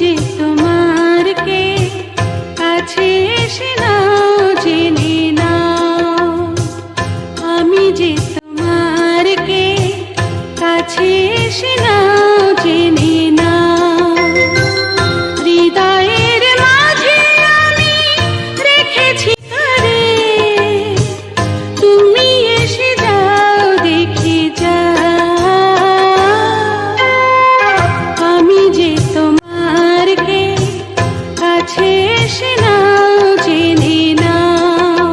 যে তোমার কে কাছে এসে নাও জেনে নাও, আমি যে তোমার কে কাছে এসে নাও জেনে নাও। হৃদয়ের মাঝে আমি রেখেছি ঘরে, তুমি এসে যাও দেখে যাও, আমি যে তোমার কে কাছে এসে নাও জেনে নাও,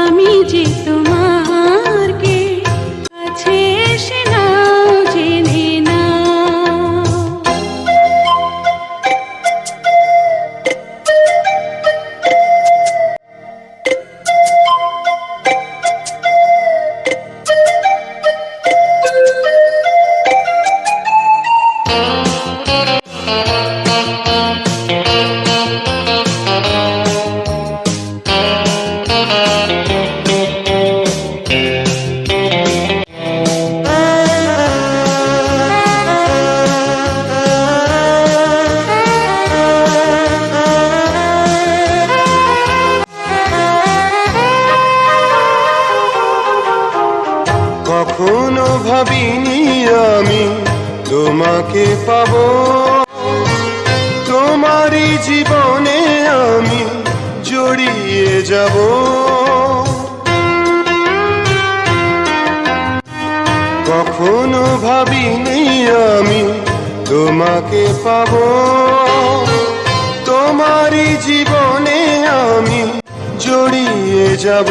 আমি যে তোমার কে কাছে এসে নাও জেনে নাও। কখনো ভাবিনি আমি তোমাকে পাবো, তোমারই জীবনে আমি জড়িয়ে যাব। কখনো ভাবিনি আমি তোমাকে পাবো, তোমারই জীবনে আমি জড়িয়ে যাব।